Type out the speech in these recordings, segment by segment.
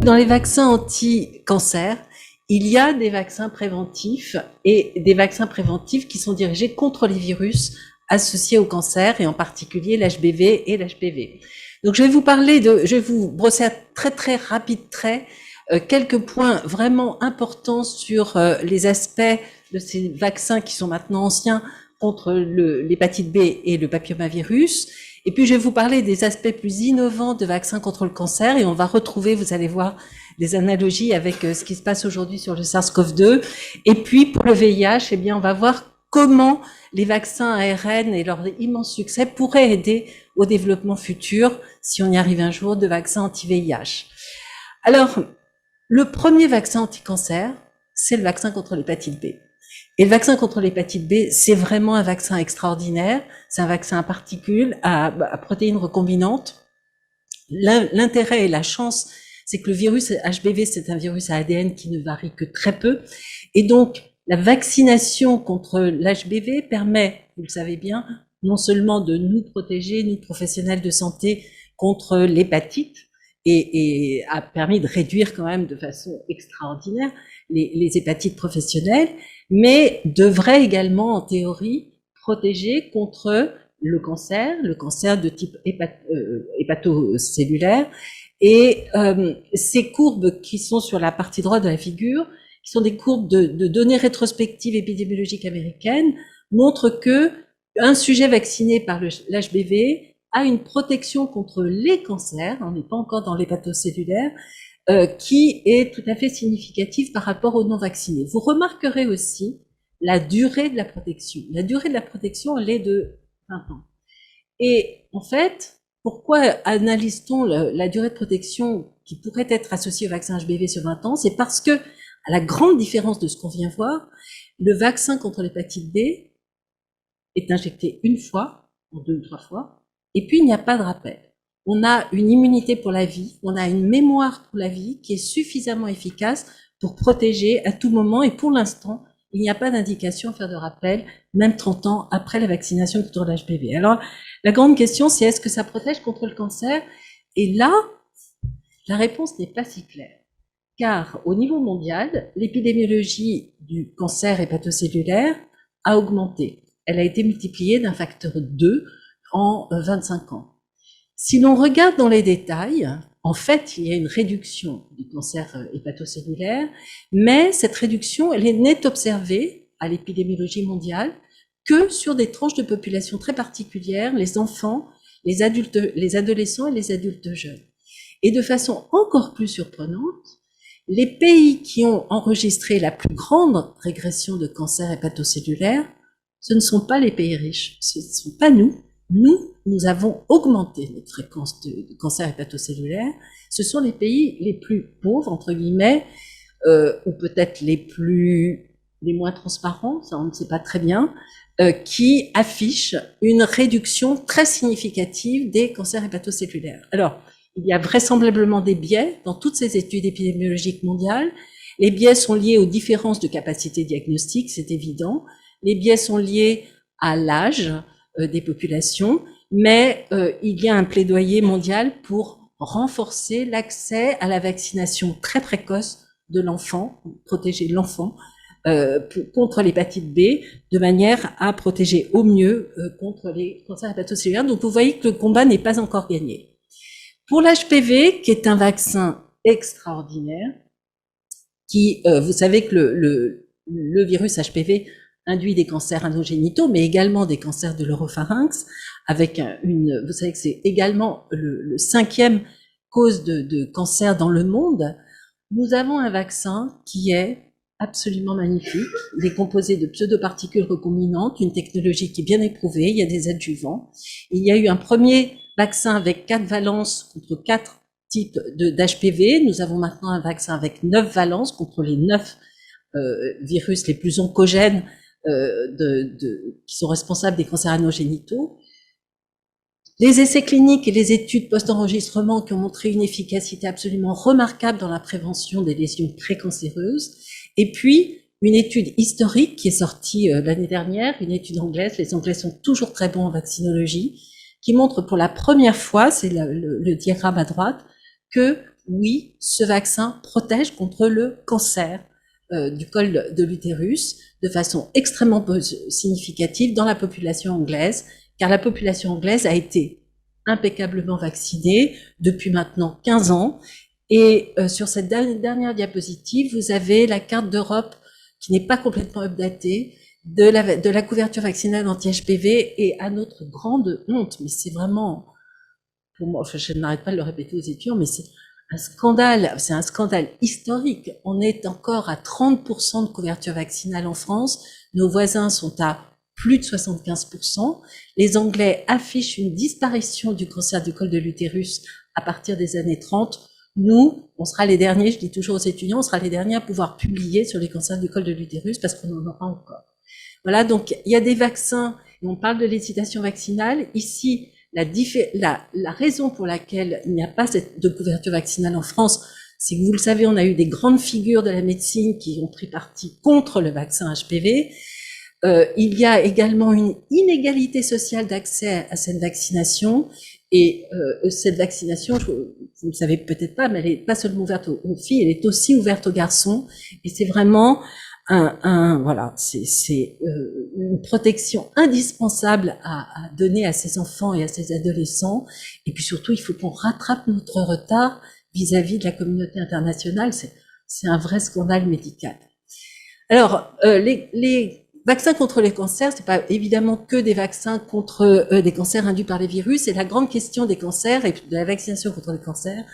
Dans les vaccins anti-cancer, il y a des vaccins préventifs et des vaccins préventifs qui sont dirigés contre les virus associés au cancer et en particulier l'HBV et l'HPV. Donc je vais vous brosser à très rapide trait quelques points vraiment importants sur les aspects de ces vaccins qui sont maintenant anciens contre l'hépatite B et le papillomavirus. Et puis, je vais vous parler des aspects plus innovants de vaccins contre le cancer et on va retrouver, vous allez voir, des analogies avec ce qui se passe aujourd'hui sur le SARS-CoV-2. Et puis, pour le VIH, eh bien, on va voir comment les vaccins ARN et leur immense succès pourraient aider au développement futur, si on y arrive un jour, de vaccins anti-VIH. Alors, le premier vaccin anti-cancer, c'est le vaccin contre l'hépatite B. Et le vaccin contre l'hépatite B, c'est vraiment un vaccin extraordinaire. C'est un vaccin à particules, à protéines recombinantes. L'intérêt et la chance, c'est que le virus HBV, c'est un virus à ADN qui ne varie que très peu. Et donc, la vaccination contre l'HBV permet, vous le savez bien, non seulement de nous protéger, nous professionnels de santé, contre l'hépatite, et a permis de réduire quand même de façon extraordinaire les hépatites professionnelles, mais devrait également, en théorie, protéger contre le cancer de type hépatocellulaire. Et ces courbes qui sont sur la partie droite de la figure, qui sont des courbes de données rétrospectives épidémiologiques américaines, montrent que un sujet vacciné par l'HBV a une protection contre les cancers, on n'est pas encore dans l'hépatocellulaire, qui est tout à fait significative par rapport aux non-vaccinés. Vous remarquerez aussi la durée de la protection. La durée de la protection, elle est de 20 ans. Et en fait, pourquoi analyse-t-on la durée de protection qui pourrait être associée au vaccin HBV sur 20 ans? C'est parce que, à la grande différence de ce qu'on vient voir, le vaccin contre l'hépatite B est injecté une fois, ou 2 ou 3 fois, et puis il n'y a pas de rappel. On a une immunité pour la vie, on a une mémoire pour la vie qui est suffisamment efficace pour protéger à tout moment, et pour l'instant, il n'y a pas d'indication à faire de rappel, même 30 ans après la vaccination contre l'HPV. Alors, la grande question, c'est est-ce que ça protège contre le cancer? Et là, la réponse n'est pas si claire. Car au niveau mondial, l'épidémiologie du cancer hépatocellulaire a augmenté. Elle a été multipliée d'un facteur 2 en 25 ans. Si l'on regarde dans les détails, en fait, il y a une réduction du cancer hépatocellulaire, mais cette réduction, elle n'est observée à l'épidémiologie mondiale que sur des tranches de population très particulières, les enfants, les adultes, les adolescents et les adultes jeunes. Et de façon encore plus surprenante, les pays qui ont enregistré la plus grande régression de cancer hépatocellulaire, ce ne sont pas les pays riches, ce ne sont pas nous. Nous avons augmenté notre fréquence de cancer hépatocellulaire. Ce sont les pays les plus pauvres, entre guillemets, ou peut-être les moins transparents, ça on ne sait pas très bien, qui affichent une réduction très significative des cancers hépatocellulaires. Alors, il y a vraisemblablement des biais dans toutes ces études épidémiologiques mondiales. Les biais sont liés aux différences de capacité diagnostique, c'est évident. Les biais sont liés à l'âge des populations, mais il y a un plaidoyer mondial pour renforcer l'accès à la vaccination très précoce de l'enfant, protéger l'enfant contre l'hépatite B, de manière à protéger au mieux contre les cancers hépatocellulaires. Donc vous voyez que le combat n'est pas encore gagné. Pour l'HPV, qui est un vaccin extraordinaire, qui, vous savez que le virus HPV induit des cancers anogénitaux, mais également des cancers de l'oropharynx, avec vous savez que c'est également le 5e cause de cancer dans le monde. Nous avons un vaccin qui est absolument magnifique. Il est composé de pseudoparticules recombinantes, une technologie qui est bien éprouvée, il y a des adjuvants. Il y a eu un premier vaccin avec 4 valences contre 4 types d'HPV. Nous avons maintenant un vaccin avec 9 valences contre les 9 virus les plus oncogènes qui sont responsables des cancers anogénitaux. Les essais cliniques et les études post-enregistrement qui ont montré une efficacité absolument remarquable dans la prévention des lésions précancéreuses. Et puis, une étude historique qui est sortie l'année dernière, une étude anglaise, les Anglais sont toujours très bons en vaccinologie, qui montre pour la première fois, c'est le diagramme à droite, que oui, ce vaccin protège contre le cancer du col de l'utérus de façon extrêmement significative dans la population anglaise, car la population anglaise a été impeccablement vaccinée depuis maintenant 15 ans. Et sur cette dernière diapositive, vous avez la carte d'Europe qui n'est pas complètement updatée de la couverture vaccinale anti-HPV, et à notre grande honte, mais c'est vraiment, pour moi, enfin, je n'arrête pas de le répéter aux étudiants, mais c'est un scandale historique. On est encore à 30% de couverture vaccinale en France. Nos voisins sont à plus de 75%. Les Anglais affichent une disparition du cancer du col de l'utérus à partir des années 30. Nous, on sera les derniers, je dis toujours aux étudiants, on sera les derniers à pouvoir publier sur les cancers du col de l'utérus parce qu'on en aura encore. Voilà, donc il y a des vaccins, et on parle de l'hésitation vaccinale. Ici, la raison pour laquelle il n'y a pas de couverture vaccinale en France, c'est que vous le savez, on a eu des grandes figures de la médecine qui ont pris parti contre le vaccin HPV. Il y a également une inégalité sociale d'accès à cette vaccination. Et cette vaccination, vous ne le savez peut-être pas, mais elle n'est pas seulement ouverte aux filles, elle est aussi ouverte aux garçons. Et c'est vraiment voilà, c'est une protection indispensable à donner à ces enfants et à ces adolescents. Et puis surtout, il faut qu'on rattrape notre retard vis-à-vis de la communauté internationale. C'est un vrai scandale médical. Alors, les vaccins contre les cancers, c'est pas évidemment que des vaccins contre des cancers induits par les virus. Et la grande question des cancers et de la vaccination contre les cancers,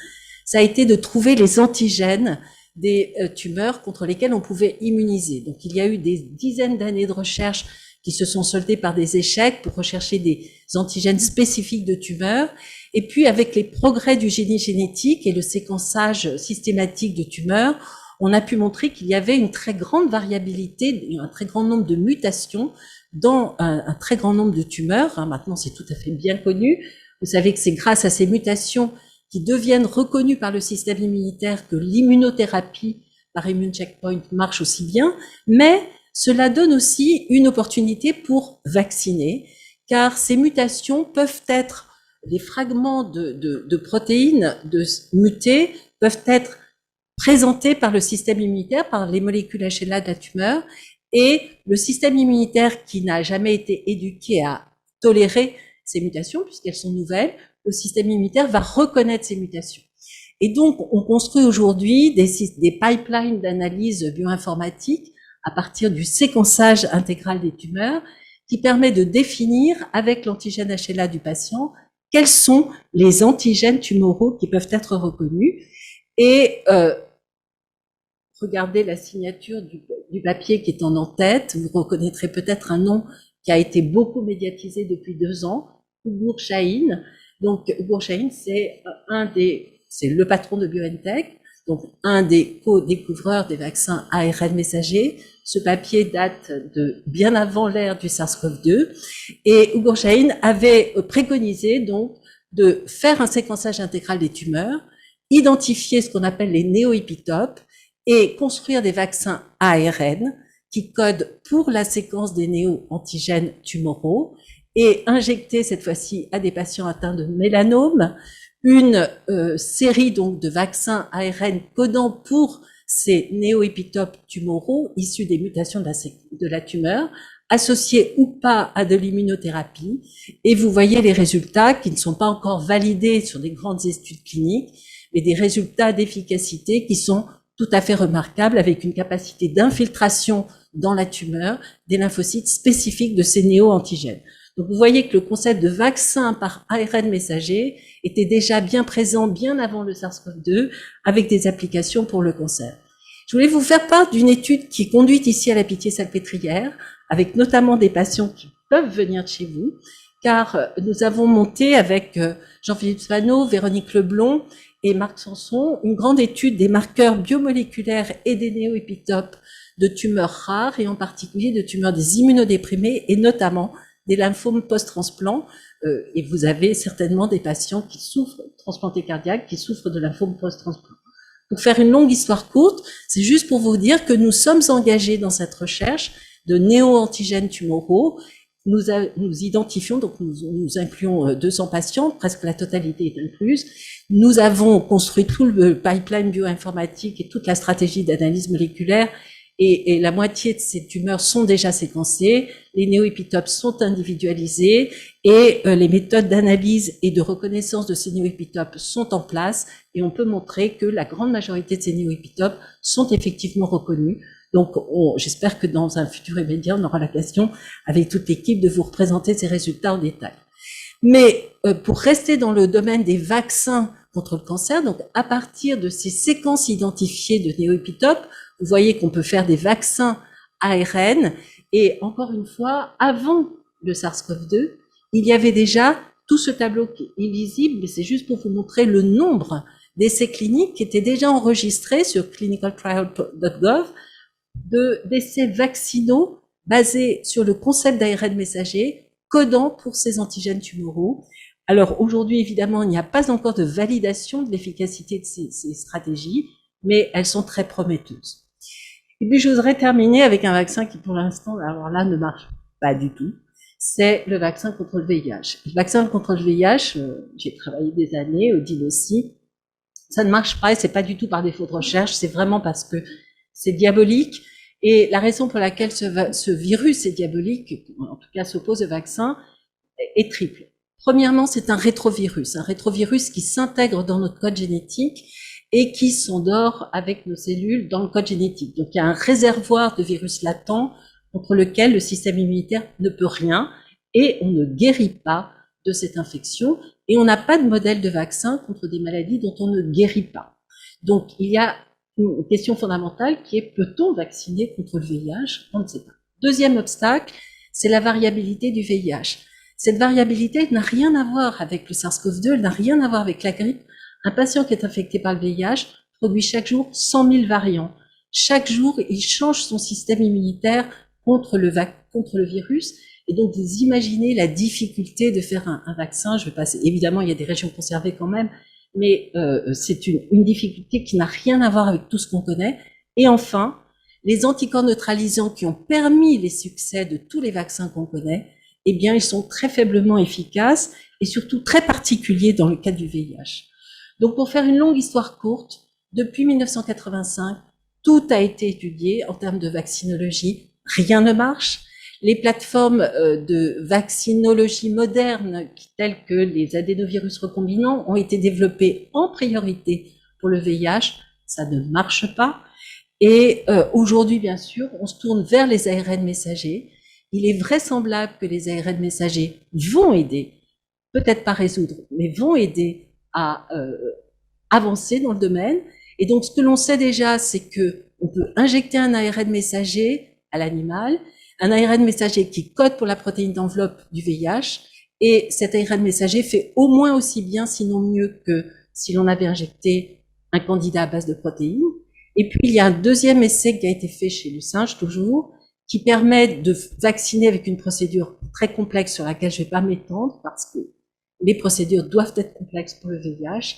ça a été de trouver les antigènes des tumeurs contre lesquelles on pouvait immuniser. Donc, il y a eu des dizaines d'années de recherche qui se sont soldées par des échecs pour rechercher des antigènes spécifiques de tumeurs. Et puis, avec les progrès du génie génétique et le séquençage systématique de tumeurs, on a pu montrer qu'il y avait une très grande variabilité, un très grand nombre de mutations dans un très grand nombre de tumeurs. Maintenant, c'est tout à fait bien connu. Vous savez que c'est grâce à ces mutations qui deviennent reconnues par le système immunitaire que l'immunothérapie par immune checkpoint marche aussi bien, mais cela donne aussi une opportunité pour vacciner, car ces mutations peuvent être, les fragments de protéines mutées peuvent être présentés par le système immunitaire, par les molécules HLA de la tumeur, et le système immunitaire qui n'a jamais été éduqué à tolérer ces mutations, puisqu'elles sont nouvelles, le système immunitaire va reconnaître ces mutations. Et donc, on construit aujourd'hui des pipelines d'analyse bioinformatique à partir du séquençage intégral des tumeurs qui permet de définir avec l'antigène HLA du patient quels sont les antigènes tumoraux qui peuvent être reconnus. Et regardez la signature du papier qui est en en-tête. Vous reconnaîtrez peut-être un nom qui a été beaucoup médiatisé depuis 2 ans, Ugur Sahin. Donc, Ugur Sahin, c'est le patron de BioNTech, donc un des co-découvreurs des vaccins ARN messagers. Ce papier date de bien avant l'ère du SARS-CoV-2. Et Ugur Sahin avait préconisé donc de faire un séquençage intégral des tumeurs, identifier ce qu'on appelle les néoépitopes et construire des vaccins ARN qui codent pour la séquence des néo-antigènes tumoraux et injecter cette fois-ci à des patients atteints de mélanome une série donc de vaccins ARN codant pour ces néoépitopes tumoraux issus des mutations de la tumeur, associés ou pas à de l'immunothérapie. Et vous voyez les résultats qui ne sont pas encore validés sur des grandes études cliniques, mais des résultats d'efficacité qui sont tout à fait remarquables, avec une capacité d'infiltration dans la tumeur des lymphocytes spécifiques de ces néo-antigènes. Donc vous voyez que le concept de vaccin par ARN messager était déjà bien présent bien avant le SARS-CoV-2, avec des applications pour le cancer. Je voulais vous faire part d'une étude qui est conduite ici à la Pitié-Salpêtrière, avec notamment des patients qui peuvent venir de chez vous, car nous avons monté avec Jean-Philippe Spano, Véronique Leblond et Marc Sanson une grande étude des marqueurs biomoléculaires et des néoépitopes de tumeurs rares, et en particulier de tumeurs des immunodéprimés, et notamment des lymphomes post-transplant. Et vous avez certainement des patients qui souffrent, transplantés cardiaques, qui souffrent de lymphomes post-transplant. Pour faire une longue histoire courte, c'est juste pour vous dire que nous sommes engagés dans cette recherche de néo-antigènes tumoraux. nous identifions, donc nous incluons 200 patients, presque la totalité est incluse. Nous avons construit tout le pipeline bioinformatique et toute la stratégie d'analyse moléculaire, et la moitié de ces tumeurs sont déjà séquencées, les néoépitopes sont individualisés, et les méthodes d'analyse et de reconnaissance de ces néoépitopes sont en place, et on peut montrer que la grande majorité de ces néoépitopes sont effectivement reconnus. Donc, j'espère que dans un futur immédiat, on aura l'occasion, avec toute l'équipe, de vous représenter ces résultats en détail. Mais pour rester dans le domaine des vaccins contre le cancer, donc à partir de ces séquences identifiées de néoépitopes, vous voyez qu'on peut faire des vaccins ARN. Et encore une fois, avant le SARS-CoV-2, il y avait déjà tout ce tableau qui est illisible, mais c'est juste pour vous montrer le nombre d'essais cliniques qui étaient déjà enregistrés sur clinicaltrial.gov, d'essais vaccinaux basés sur le concept d'ARN messager codant pour ces antigènes tumoraux. Alors aujourd'hui, évidemment, il n'y a pas encore de validation de l'efficacité de ces stratégies, mais elles sont très prometteuses. Et puis je voudrais terminer avec un vaccin qui pour l'instant, alors là, ne marche pas du tout. C'est le vaccin contre le VIH. Le vaccin contre le VIH, j'ai travaillé des années, Odile aussi, ça ne marche pas et c'est pas du tout par défaut de recherche, c'est vraiment parce que c'est diabolique. Et la raison pour laquelle ce virus est diabolique, en tout cas s'oppose au vaccin, est triple. Premièrement, c'est un rétrovirus qui s'intègre dans notre code génétique et qui s'endort avec nos cellules dans le code génétique. Donc il y a un réservoir de virus latent contre lequel le système immunitaire ne peut rien et on ne guérit pas de cette infection et on n'a pas de modèle de vaccin contre des maladies dont on ne guérit pas. Donc il y a une question fondamentale qui est: peut-on vacciner contre le VIH? On ne sait pas. Deuxième obstacle, c'est la variabilité du VIH. Cette variabilité n'a rien à voir avec le SARS-CoV-2, elle n'a rien à voir avec la grippe. Un patient qui est infecté par le VIH produit chaque jour 100 000 variants. Chaque jour, il change son système immunitaire contre le virus. Et donc, vous imaginez la difficulté de faire un vaccin. Je vais passer, évidemment, il y a des régions conservées quand même, mais c'est une difficulté qui n'a rien à voir avec tout ce qu'on connaît. Et enfin, les anticorps neutralisants qui ont permis les succès de tous les vaccins qu'on connaît, eh bien, ils sont très faiblement efficaces et surtout très particuliers dans le cas du VIH. Donc, pour faire une longue histoire courte, depuis 1985, tout a été étudié en termes de vaccinologie. Rien ne marche. Les plateformes de vaccinologie moderne, telles que les adénovirus recombinants, ont été développées en priorité pour le VIH. Ça ne marche pas. Et aujourd'hui, bien sûr, on se tourne vers les ARN messagers. Il est vraisemblable que les ARN messagers vont aider, peut-être pas résoudre, mais vont aider à avancer dans le domaine. Et donc, ce que l'on sait déjà, c'est que on peut injecter un ARN messager à l'animal, un ARN messager qui code pour la protéine d'enveloppe du VIH, et cet ARN messager fait au moins aussi bien, sinon mieux, que si l'on avait injecté un candidat à base de protéines. Et puis, il y a un deuxième essai qui a été fait chez le singe, toujours, qui permet de vacciner avec une procédure très complexe sur laquelle je ne vais pas m'étendre, parce que les procédures doivent être complexes pour le VIH.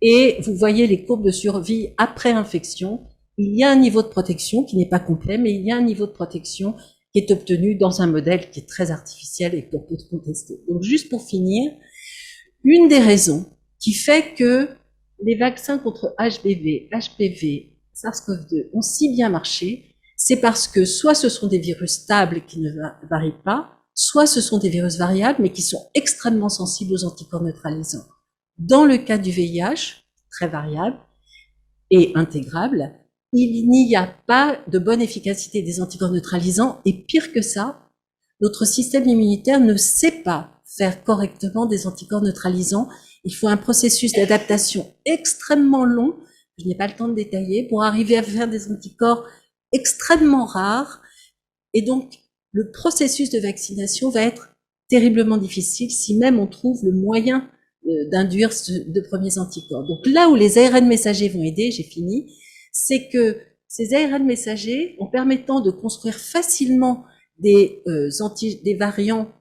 Et vous voyez les courbes de survie après infection. Il y a un niveau de protection qui n'est pas complet, mais il y a un niveau de protection qui est obtenu dans un modèle qui est très artificiel et qu'on peut contester. Donc, juste pour finir, une des raisons qui fait que les vaccins contre HBV, HPV, SARS-CoV-2 ont si bien marché, c'est parce que soit ce sont des virus stables qui ne varient pas, soit ce sont des virus variables, mais qui sont extrêmement sensibles aux anticorps neutralisants. Dans le cas du VIH, très variable et intégrable, il n'y a pas de bonne efficacité des anticorps neutralisants, et pire que ça, notre système immunitaire ne sait pas faire correctement des anticorps neutralisants. Il faut un processus d'adaptation extrêmement long, je n'ai pas le temps de détailler, pour arriver à faire des anticorps extrêmement rares. Et donc, le processus de vaccination va être terriblement difficile si même on trouve le moyen d'induire de premiers anticorps. Donc là où les ARN messagers vont aider, j'ai fini, c'est que ces ARN messagers, en permettant de construire facilement des variants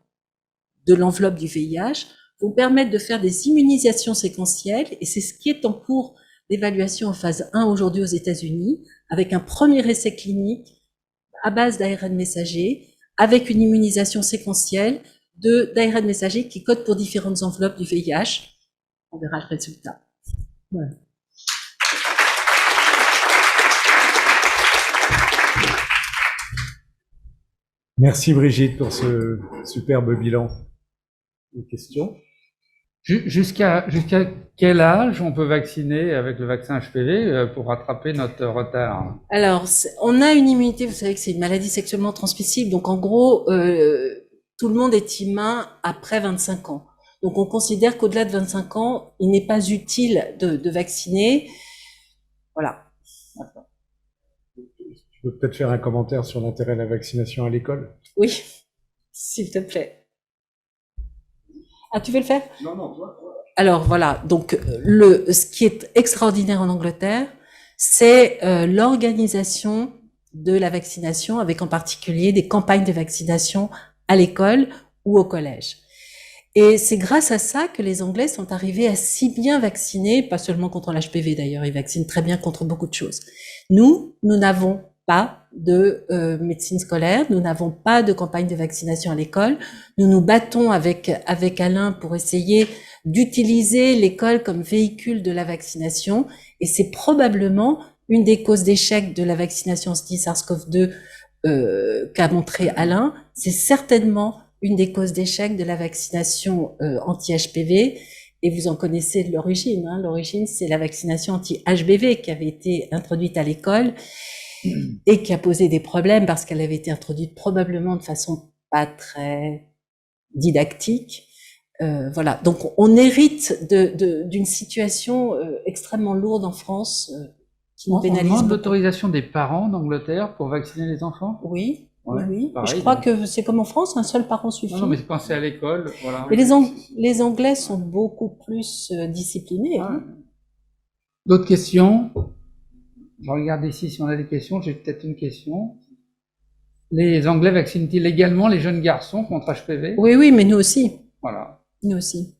de l'enveloppe du VIH, vont permettre de faire des immunisations séquentielles, et c'est ce qui est en cours d'évaluation en phase 1 aujourd'hui aux États-Unis, avec un premier essai clinique à base d'ARN messager, avec une immunisation séquentielle d'ARN messager qui code pour différentes enveloppes du VIH. On verra le résultat. Voilà. Merci Brigitte pour ce superbe bilan. Une question? Jusqu'à quel âge on peut vacciner avec le vaccin HPV pour rattraper notre retard? Alors, on a une immunité, vous savez que c'est une maladie sexuellement transmissible, donc en gros, tout le monde est immun après 25 ans. Donc on considère qu'au-delà de 25 ans, il n'est pas utile de vacciner. Voilà. Tu peux peut-être faire un commentaire sur l'intérêt de la vaccination à l'école? Oui, s'il te plaît. Ah, tu veux le faire? Non, toi. Alors voilà, donc ce qui est extraordinaire en Angleterre, c'est l'organisation de la vaccination, avec en particulier des campagnes de vaccination à l'école ou au collège. Et c'est grâce à ça que les Anglais sont arrivés à si bien vacciner, pas seulement contre l'HPV d'ailleurs, ils vaccinent très bien contre beaucoup de choses. Nous n'avons pas de médecine scolaire, nous n'avons pas de campagne de vaccination à l'école. Nous nous battons avec Alain pour essayer d'utiliser l'école comme véhicule de la vaccination, et c'est probablement une des causes d'échec de la vaccination anti-SARS-CoV-2 qu'a montré Alain. C'est certainement une des causes d'échec de la vaccination anti-HPV, et vous en connaissez de l'origine. Hein. L'origine, c'est la vaccination anti-HBV qui avait été introduite à l'école et qui a posé des problèmes parce qu'elle avait été introduite probablement de façon pas très didactique. Voilà, donc on hérite d'une situation extrêmement lourde en France qui nous pénalise. On demande l'autorisation des parents d'Angleterre pour vacciner les enfants? Oui. Ouais, oui. pareil, je crois donc. que c'est comme en France, un seul parent suffit. Non, mais quand c'est à l'école, voilà. Mais les Anglais sont beaucoup plus disciplinés. Ah. Hein. D'autres questions? Je regarde ici si on a des questions. J'ai peut-être une question. Les Anglais vaccinent-ils également les jeunes garçons contre HPV? Oui, mais nous aussi. Voilà. Nous aussi.